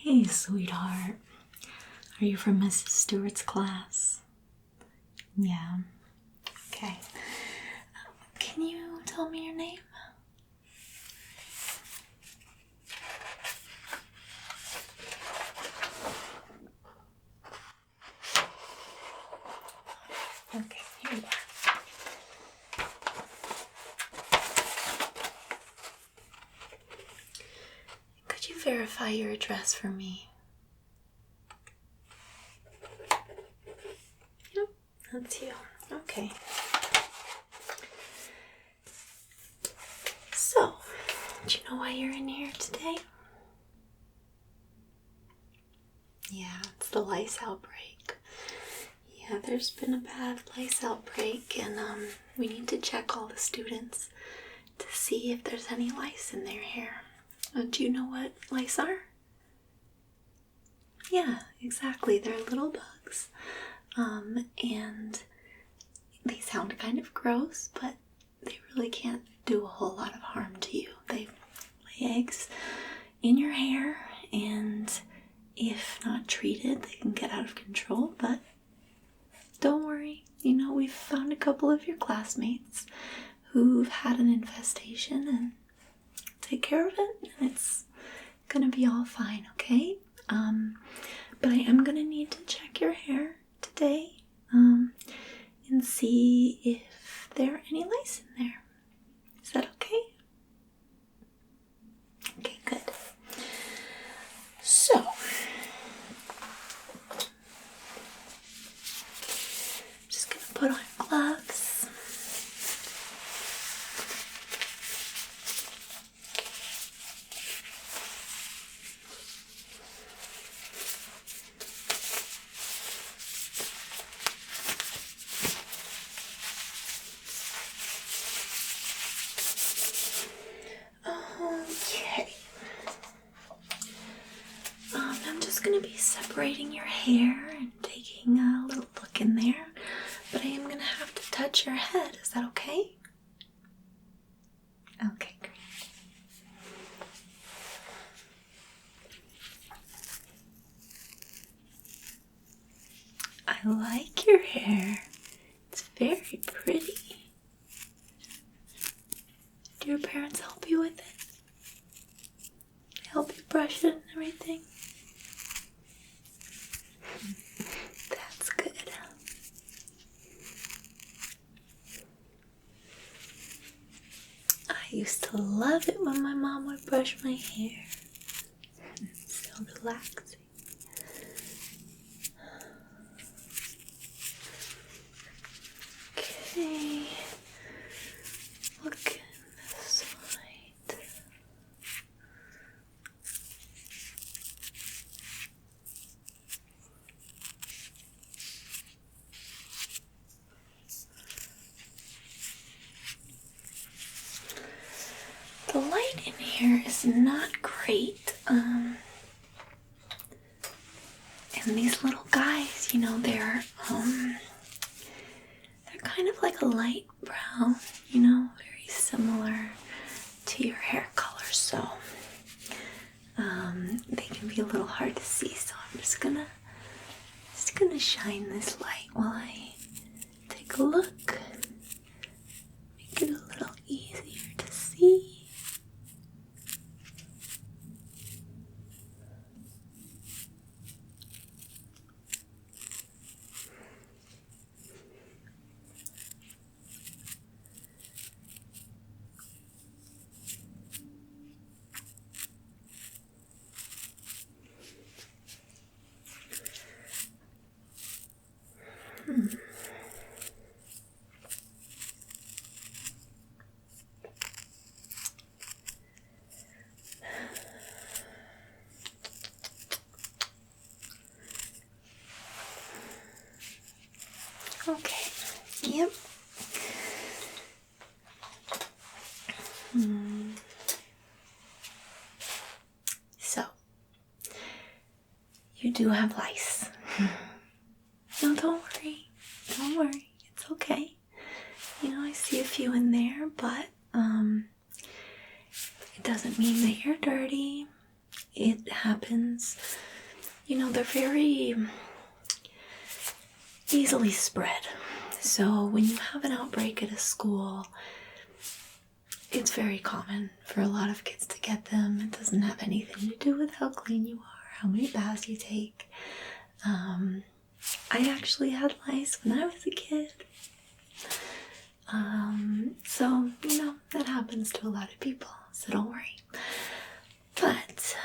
Hey, sweetheart. Are you from Mrs. Stewart's class? Yeah. Okay. Can you tell me your name? Okay, here you are. Could you verify your address for me? Yep, that's you. Okay. So, do you know why you're in here today? Yeah, it's the lice outbreak. Yeah, there's been a bad lice outbreak, and we need to check all the students to see if there's any lice in their hair. Do you know what lice are? Yeah, exactly. They're little bugs. And they sound kind of gross, but they really can't do a whole lot of harm to you. They lay eggs in your hair, and if not treated, they can get out of control, but don't worry. You know, we've found a couple of your classmates who've had an infestation and take care of it, and it's gonna be all fine, okay? But I am gonna need to check your hair today, and see if there are any lice in there. Is that okay? Okay, good. So, I'm just gonna put on gloves. Okay. I'm just gonna be separating your hair and taking a little look in there, but I am gonna have to touch your head. Is that okay? Okay, great. I like your hair. It's very pretty. Do your parents help you with it? They help you brush it and everything? That's good. I used to love it when my mom would brush my hair. It's so relaxing. Okay. Look at this side. The light in here is not great. And these little guys, you know, they're kind of like a light brown, you know, very similar to your hair color, so they can be a little hard to see. So I'm just gonna shine this light while I take a look, make it a little easier to see. Okay, yep. So, you do have lice. No, don't worry. Don't worry. It's okay. You know, I see a few in there, but it doesn't mean that you're dirty. it happens. You know, they're very easily spread. So when you have an outbreak at a school, it's very common for a lot of kids to get them. It doesn't have anything to do with how clean you are, how many baths you take. I actually had lice when I was a kid. So, you know, that happens to a lot of people, so don't worry. But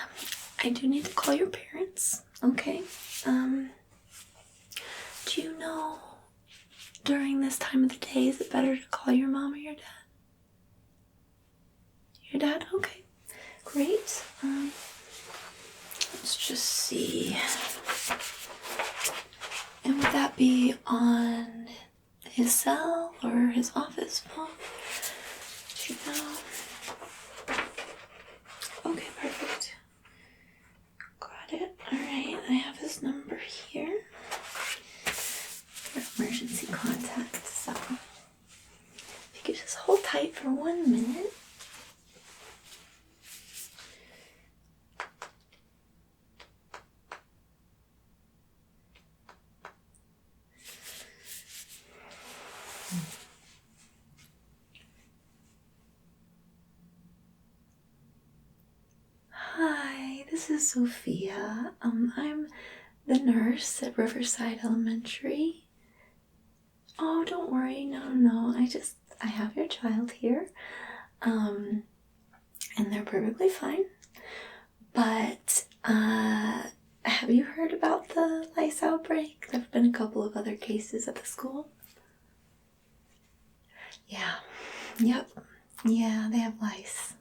I do need to call your parents, okay? Do you know during this time of the day, is it better to call your mom or your dad? Your dad? Okay. Great. Let's just see. And would that be on his cell or his office phone? Do you know? Okay, perfect. Got it. Alright, I have his number here for emergency contact. So, if you could just hold tight for 1 minute. Hi, this is Sofía. I'm the nurse at Riverside Elementary. Oh, don't worry. No. I have your child here. And they're perfectly fine. But, have you heard about the lice outbreak? There have been a couple of other cases at the school. Yeah. Yep. Yeah, they have lice.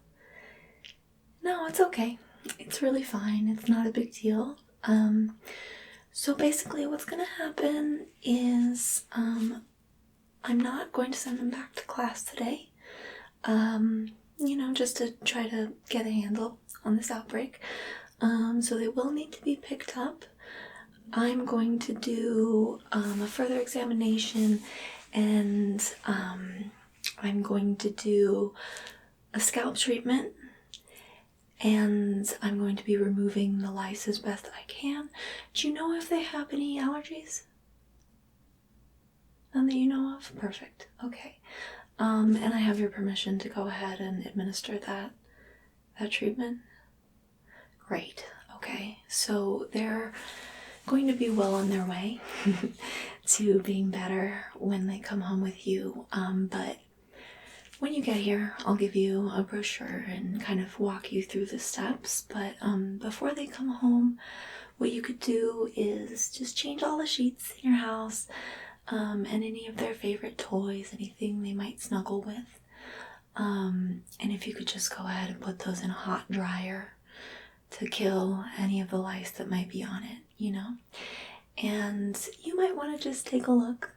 No, it's okay. It's really fine. It's not a big deal. So basically what's going to happen is, I'm not going to send them back to class today. You know, just to try to get a handle on this outbreak. So they will need to be picked up. I'm going to do a further examination, and I'm going to do a scalp treatment, and I'm going to be removing the lice as best I can. Do you know if they have any allergies? None that you know of? Perfect. Okay. And I have your permission to go ahead and administer that treatment? Great. Okay. So they're going to be well on their way to being better when they come home with you. But when you get here, I'll give you a brochure and kind of walk you through the steps. But before they come home, what you could do is just change all the sheets in your house, and any of their favorite toys, anything they might snuggle with. And if you could just go ahead and put those in a hot dryer to kill any of the lice that might be on it, you know? And you might want to just take a look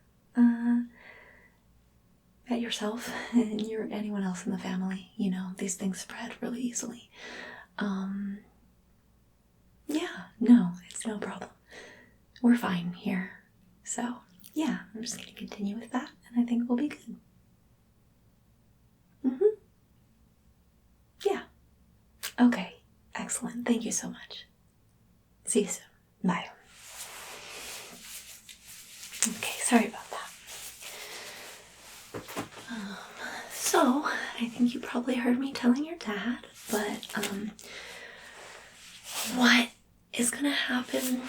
at yourself and anyone else in the family. You know, these things spread really easily. Yeah, no, it's no problem. We're fine here. So, yeah, I'm just going to continue with that, and I think we'll be good. Yeah. Okay, excellent. Thank you so much. See you soon. Bye. Okay, sorry about that. So, I think you probably heard me telling your dad, but what is going to happen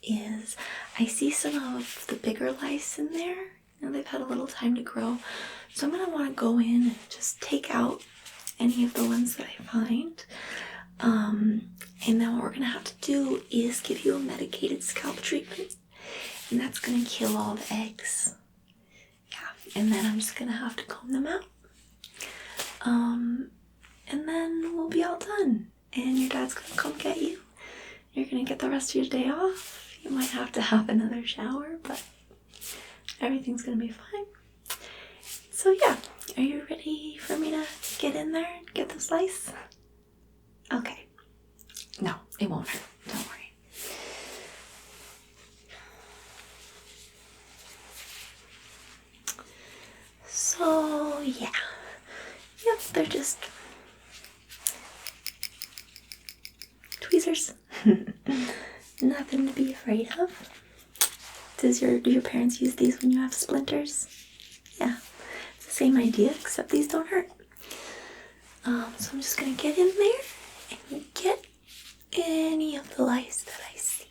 is I see some of the bigger lice in there. You know, they've had a little time to grow. So I'm going to want to go in and just take out any of the ones that I find. And then what we're going to have to do is give you a medicated scalp treatment. And that's going to kill all the eggs. Yeah, and then I'm just going to have to comb them out. And then we'll be all done. And your dad's going to come get you. You're going to get the rest of your day off. You might have to have another shower, but everything's going to be fine. So yeah, are you ready for me to get in there and get this lice? Okay. No, it won't hurt. Don't worry. So yeah. Yep, they're just nothing to be afraid of. Do your parents use these when you have splinters? Yeah, it's the same idea, except these don't hurt. So I'm just gonna get in there and get any of the lice that I see.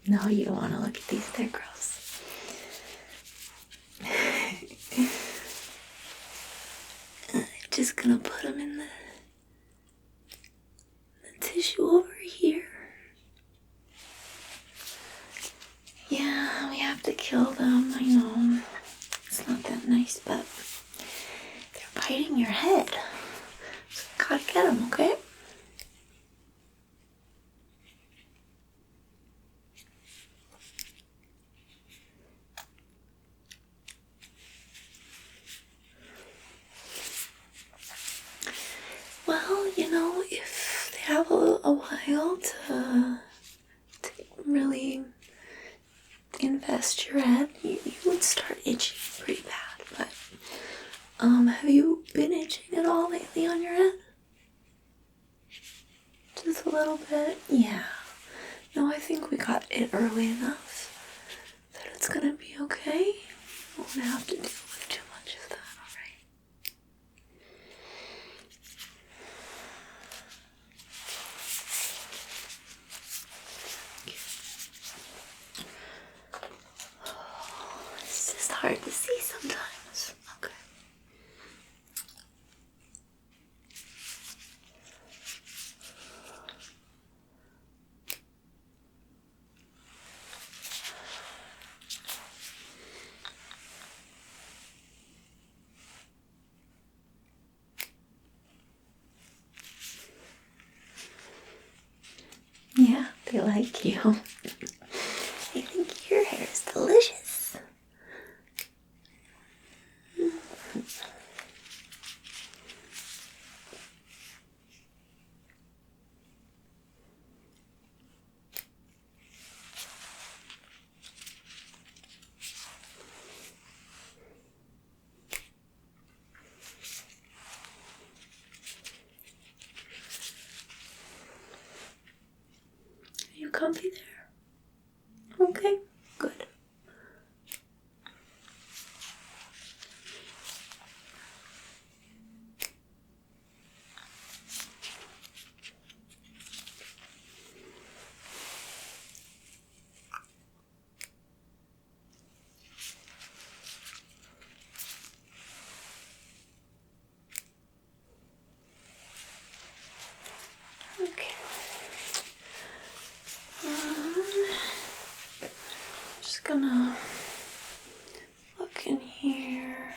No, you don't want to look at these. They're gross. I'm just gonna put them in the tissue over here. Yeah, we have to kill them. I know. It's not that nice, but they're biting your head. So I gotta get them, okay? Well, you know, if they have a while to really infest your head, you would start itching pretty bad. But have you been itching at all lately on your head? Just a little bit? Yeah. No, I think we got it early enough that it's gonna be okay. You won't have to deal with too much of that, alright? It's just hard to see sometimes. Okay. Yeah, they like you. They think your hair is delicious. Are you comfy there? Okay, good. Okay. Just gonna look in here.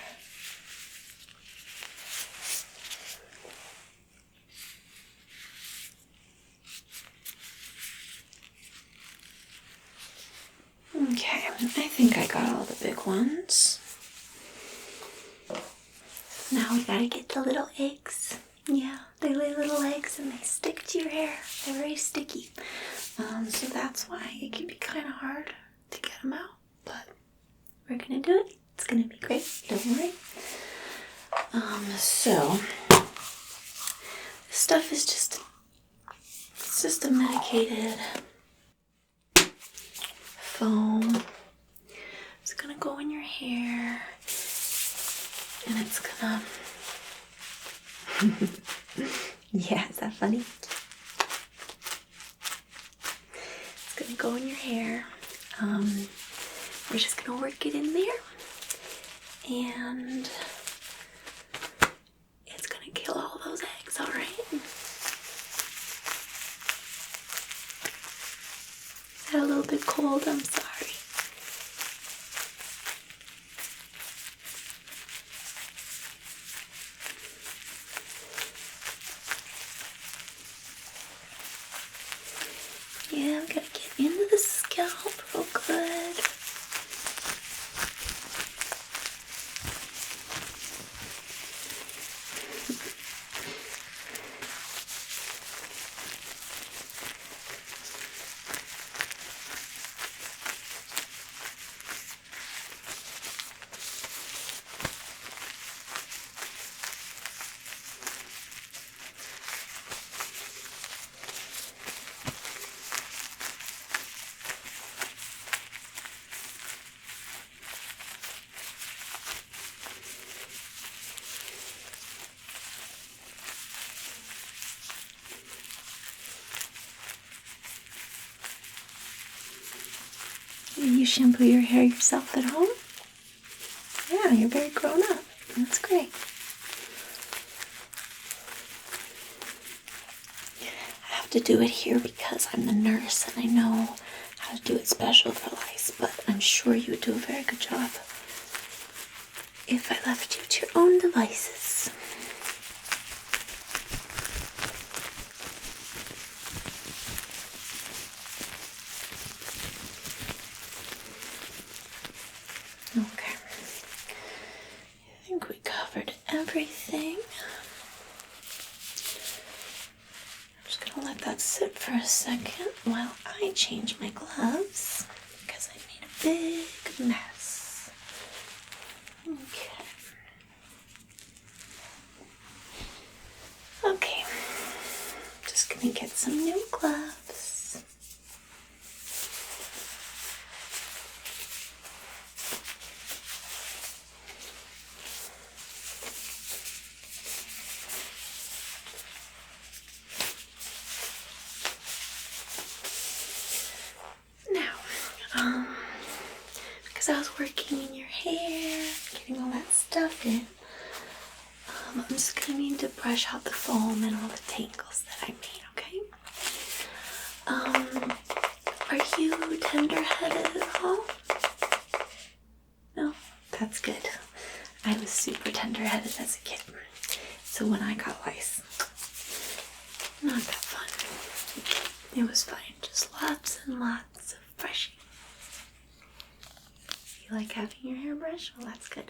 Okay, I think I got all the big ones. Now we gotta get the little eggs. Yeah, they lay little eggs and they stick to your hair. They're very sticky. So that's why it can be kind of hard to get them out. But we're gonna do it. It's gonna be great. Don't worry. So this stuff is just a medicated foam. It's gonna go in your hair, and it's gonna. Yeah, is that funny? It's gonna go in your hair. We're just gonna work it in there, and it's gonna kill all those eggs, alright? Is that a little bit cold? I'm sorry. Yeah, I'm gonna get into the scalp real good. You shampoo your hair yourself at home? Yeah, you're very grown up. That's great. I have to do it here because I'm the nurse and I know how to do it special for LICE, but I'm sure you would do a very good job if I left you to your own devices. Okay. I think we covered everything. I'm just gonna let that sit for a second while I change my gloves because I made a big mess. Okay. Okay. Just gonna get some new gloves. Now, because I was working in your hair, getting all that stuff in, I'm just gonna need to brush out the foam and all the tangles that I made, okay? Are you tender-headed at all? No? That's good. I was super tender-headed as a kid. So when I got lice, not that fun. It was fine. Just lots and lots of brushing. You like having your hair brushed? Well, that's good.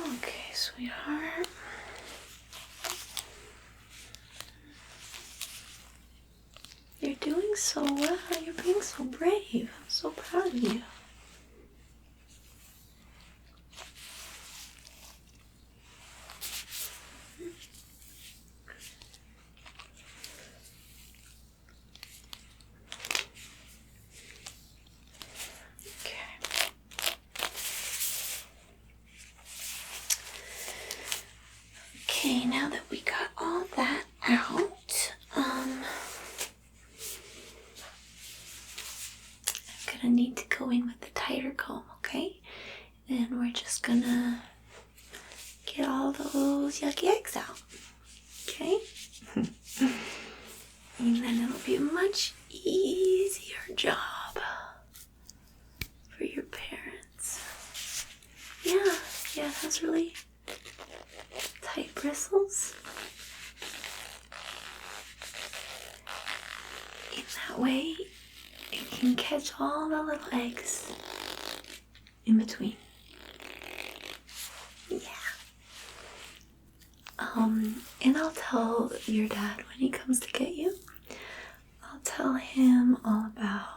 Okay, sweetheart. You're doing so well. You're being so brave. I'm so proud of you. Okay, now that we got all that out, I'm gonna need to go in with the tighter comb, okay? And we're just gonna get all those yucky eggs out, okay? And then it'll be a much easier job for your parents. Yeah, it has really tight bristles. In that way, it can catch all the little eggs in between. Yeah. And I'll tell your dad when he comes to get you. I'll tell him all about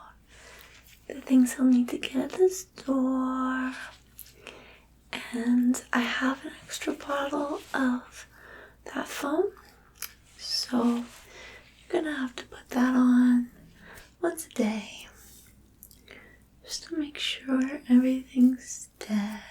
the things he'll need to get at the store. And I have an extra bottle of that foam. So you're gonna have to put that on once a day. Just to make sure everything's dead.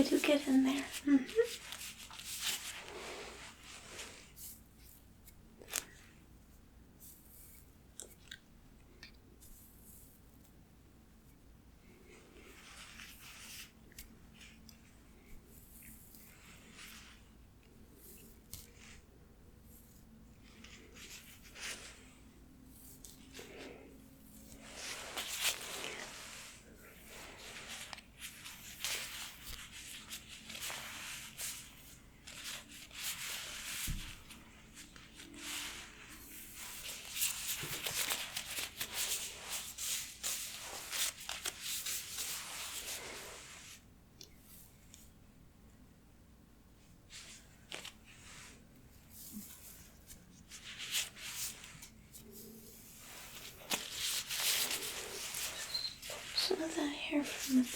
do get in there. Some of that hair from the back.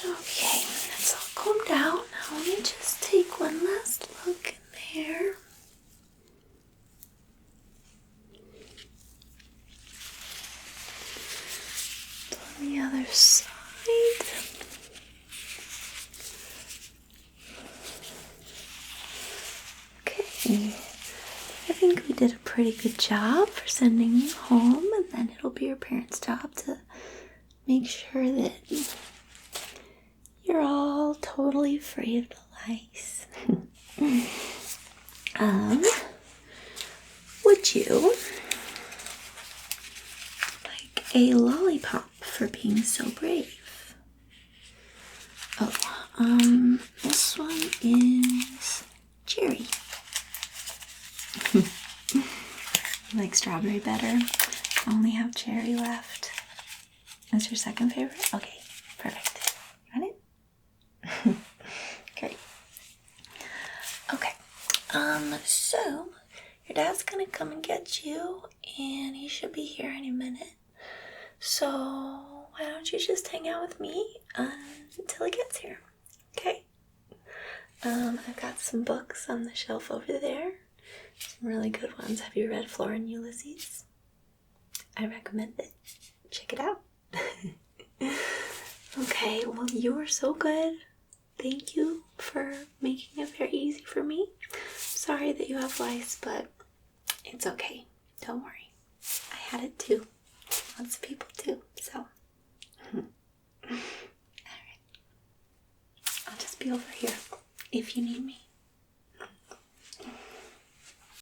Okay, that's all combed out. Now let me just take one last look in there. On the other side. Okay, I think we did a pretty good job for sending you home, and then it'll be your parents' job to make sure that you're all totally free of the lice. Would you like a lollipop for being so brave? Oh, this one is cherry. You like strawberry better? I only have cherry left. That's your second favorite? Okay, perfect. Got it? Great. Okay. So your dad's gonna come and get you, and he should be here any minute. So why don't you just hang out with me until he gets here? Okay. I've got some books on the shelf over there. Some really good ones. Have you read Flora and Ulysses? I recommend it. Check it out. Okay, well, you were so good. Thank you for making it very easy for me. Sorry that you have lice, but it's okay. Don't worry. I had it too. Lots of people do, so. Alright. I'll just be over here if you need me.